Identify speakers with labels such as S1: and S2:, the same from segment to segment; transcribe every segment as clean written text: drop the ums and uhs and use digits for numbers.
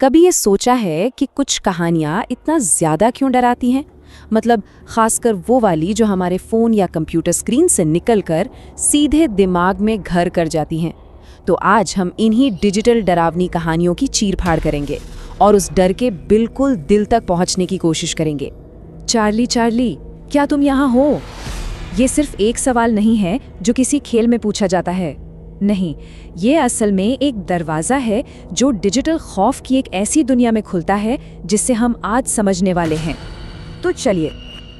S1: कभी ये सोचा है कि कुछ कहानियाँ इतना ज़्यादा क्यों डराती हैं? मतलब खासकर वो वाली जो हमारे फ़ोन या कंप्यूटर स्क्रीन से निकलकर सीधे दिमाग में घर कर जाती हैं। तो आज हम इन्हीं डिजिटल डरावनी कहानियों की चीर-फाड़ करेंगे और उस डर के बिल्कुल दिल तक पहुंचने की कोशिश करेंगे। चार्ली चार्ली, क्या तुम यहाँ हो? ये सिर्फ एक सवाल नहीं है जो किसी खेल में पूछा जाता है। नहीं, ये असल में एक दरवाज़ा है जो डिजिटल खौफ की एक ऐसी दुनिया में खुलता है जिससे हम आज समझने वाले हैं।
S2: तो चलिए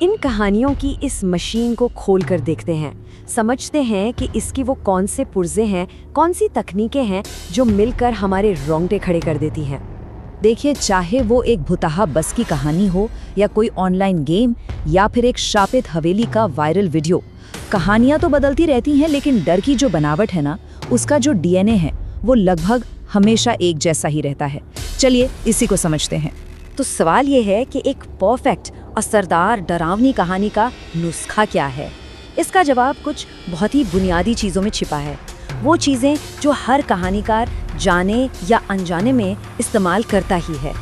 S2: इन कहानियों की इस मशीन को खोल कर देखते हैं, समझते हैं कि इसकी वो कौन से पुर्जे हैं, कौन सी तकनीकें हैं जो मिलकर हमारे रोंगटे खड़े कर देती हैं।
S3: देखिए, चाहे वो एक भुतहा बस की कहानी हो या कोई ऑनलाइन गेम या फिर एक शापित हवेली का वायरल वीडियो, कहानियां तो बदलती रहती हैं, लेकिन डर की जो बनावट है ना, उसका जो डीएनए है वो लगभग हमेशा एक जैसा ही रहता है। चलिए इसी को समझते हैं।
S2: तो सवाल ये है कि एक परफेक्ट असरदार डरावनी कहानी का नुस्खा क्या है? इसका जवाब कुछ बहुत ही बुनियादी चीज़ों में छिपा है। वो चीज़ें जो हर कहानीकार जाने या अनजाने में इस्तेमाल करता ही है।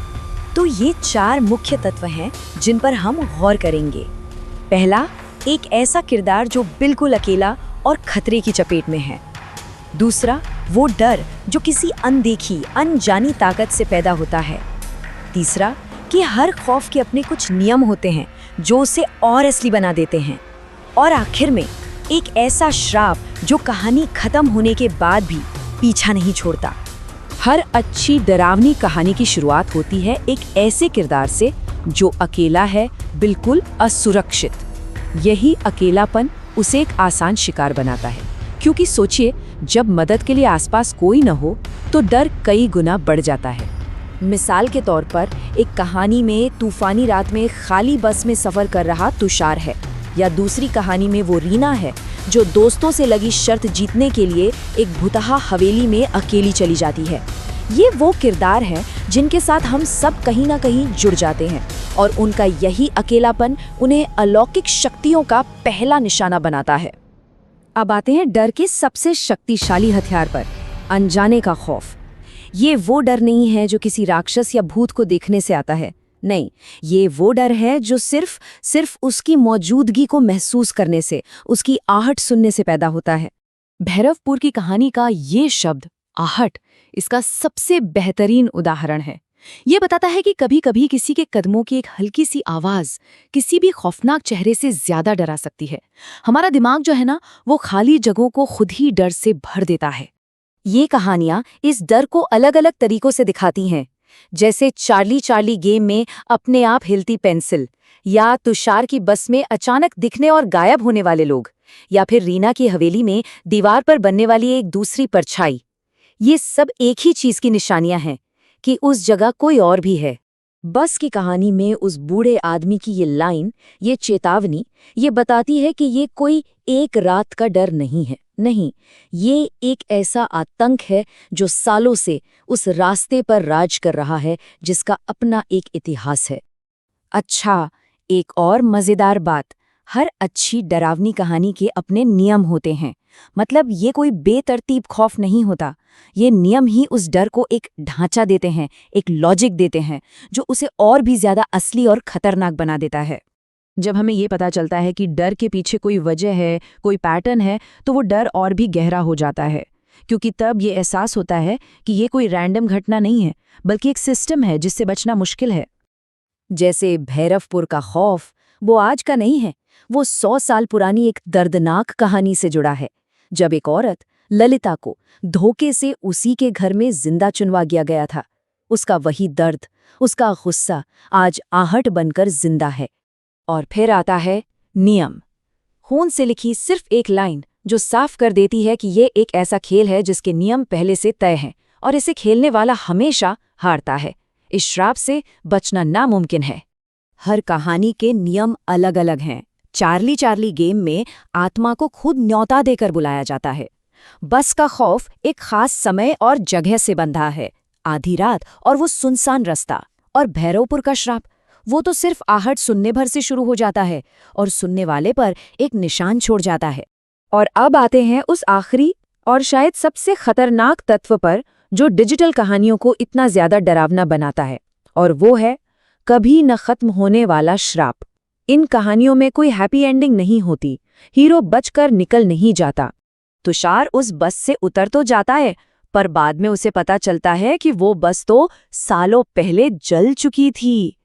S2: तो ये 4 मुख्य तत्व हैं जिन पर हम गौर करेंगे। पहला, एक ऐसा किरदार जो बिल्कुल अकेला और खतरे की चपेट में है। दूसरा, वो डर जो किसी अनदेखी अनजानी ताकत से पैदा होता है। तीसरा, कि हर खौफ के अपने कुछ नियम होते हैं जो उसे और असली बना देते हैं। और आखिर में एक ऐसा श्राप जो कहानी खत्म होने के बाद भी पीछा नहीं छोड़ता।
S1: हर अच्छी डरावनी कहानी की शुरुआत होती है एक ऐसे किरदार से जो अकेला है, बिल्कुल असुरक्षित। यही अकेलापन उसे एक आसान शिकार बनाता है, क्योंकि सोचिए, जब मदद के लिए आसपास कोई न हो तो डर कई गुना बढ़ जाता है।
S3: मिसाल के तौर पर एक कहानी में तूफानी रात में खाली बस में सफ़र कर रहा तुषार है, या दूसरी कहानी में वो रीना है जो दोस्तों से लगी शर्त जीतने के लिए एक भुतहा हवेली में अकेली चली जाती है। ये वो किरदार हैं जिनके साथ हम सब कहीं ना कहीं जुड़ जाते हैं, और उनका यही अकेलापन उन्हें अलौकिक शक्तियों का पहला निशाना बनाता है। अब आते हैं डर के सबसे शक्तिशाली हथियार पर, अनजाने का खौफ। ये वो डर नहीं है जो किसी राक्षस या भूत को देखने से आता है। नहीं, ये वो डर है जो सिर्फ उसकी मौजूदगी को महसूस करने से, उसकी आहट सुनने से पैदा होता है।
S1: भैरवपुर की कहानी का ये शब्द आहट इसका सबसे बेहतरीन उदाहरण है। ये बताता है कि कभी-कभी किसी के कदमों की एक हल्की सी आवाज किसी भी खौफनाक चेहरे से ज्यादा डरा सकती है। हमारा दिमाग जो है ना, वो खाली जगहों को खुद ही डर से भर देता है।
S3: ये कहानियां इस डर को अलग अलग तरीकों से दिखाती हैं, जैसे चार्ली चार्ली गेम में अपने आप हिलती पेंसिल, या तुषार की बस में अचानक दिखने और गायब होने वाले लोग, या फिर रीना की हवेली में दीवार पर बनने वाली एक दूसरी परछाई। ये सब एक ही चीज की निशानियां हैं कि उस जगह कोई और भी है। बस की कहानी में उस बूढ़े आदमी की ये लाइन, ये चेतावनी, ये बताती है कि ये कोई एक रात का डर नहीं है। नहीं, ये एक ऐसा आतंक है जो सालों से उस रास्ते पर राज कर रहा है, जिसका अपना एक इतिहास है। अच्छा, एक और मजेदार बात, हर अच्छी डरावनी कहानी के अपने नियम होते हैं। मतलब ये कोई बेतरतीब खौफ नहीं होता। ये नियम ही उस डर को एक ढांचा देते हैं, एक लॉजिक देते हैं, जो उसे और भी ज्यादा असली और खतरनाक बना देता है।
S1: जब हमें ये पता चलता है कि डर के पीछे कोई वजह है, कोई पैटर्न है, तो वो डर और भी गहरा हो जाता है, क्योंकि तब ये एहसास होता है कि ये कोई रैंडम घटना नहीं है, बल्कि एक सिस्टम है जिससे बचना मुश्किल है।
S3: जैसे भैरवपुर का खौफ, वो आज का नहीं है, वो 100 साल पुरानी एक दर्दनाक कहानी से जुड़ा है, जब एक औरत ललिता को धोखे से उसी के घर में जिंदा चुनवा गया था। उसका वही दर्द, उसका गुस्सा आज आहट बनकर जिंदा है। और फिर आता है नियम, खून से लिखी सिर्फ एक लाइन जो साफ कर देती है कि ये एक ऐसा खेल है जिसके नियम पहले से तय हैं, और इसे खेलने वाला हमेशा हारता है। इस श्राप से बचना नामुमकिन है। हर कहानी के नियम अलग अलग हैं। चार्ली चार्ली गेम में आत्मा को खुद न्योता देकर बुलाया जाता है। बस का खौफ एक खास समय और जगह से बंधा है, आधी रात और वो सुनसान रास्ता। और भैरवपुर का श्राप, वो तो सिर्फ आहट सुनने भर से शुरू हो जाता है और सुनने वाले पर एक निशान छोड़ जाता है। और अब आते हैं उस आखिरी और शायद सबसे खतरनाक तत्व पर, जो डिजिटल कहानियों को इतना ज्यादा डरावना बनाता है, और वो है कभी न खत्म होने वाला श्राप। इन कहानियों में कोई हैप्पी एंडिंग नहीं होती, हीरो बचकर निकल नहीं जाता।
S2: तुषार उस बस से उतर तो जाता है, पर बाद में उसे पता चलता है कि वो बस तो सालों पहले जल चुकी थी।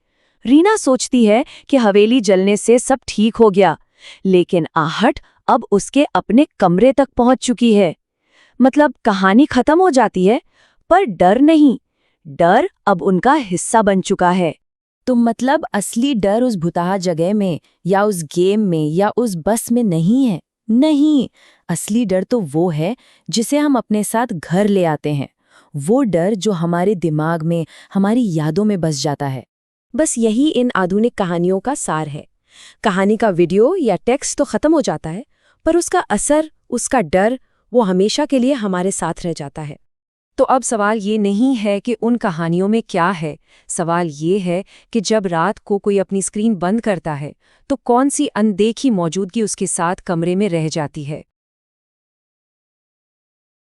S2: रीना सोचती है कि हवेली जलने से सब ठीक हो गया, लेकिन आहट अब उसके अपने कमरे तक पहुंच चुकी है। मतलब कहानी खत्म हो जाती है, पर डर नहीं, डर अब उनका हिस्सा बन चुका है।
S3: तो मतलब असली डर उस भुताहा जगह में या उस गेम में या उस बस में नहीं है। नहीं, असली डर तो वो है जिसे हम अपने साथ घर ले आते हैं। वो डर जो हमारे दिमाग में, हमारी यादों में बस जाता है।
S1: बस यही इन आधुनिक कहानियों का सार है। कहानी का वीडियो या टेक्स्ट तो खत्म हो जाता है, पर उसका असर, उसका डर, वो हमेशा के लिए हमारे साथ रह जाता है।
S2: तो अब सवाल ये नहीं है कि उन कहानियों में क्या है, सवाल ये है कि जब रात को कोई अपनी स्क्रीन बंद करता है तो कौन सी अनदेखी मौजूदगी उसके साथ कमरे में रह जाती है।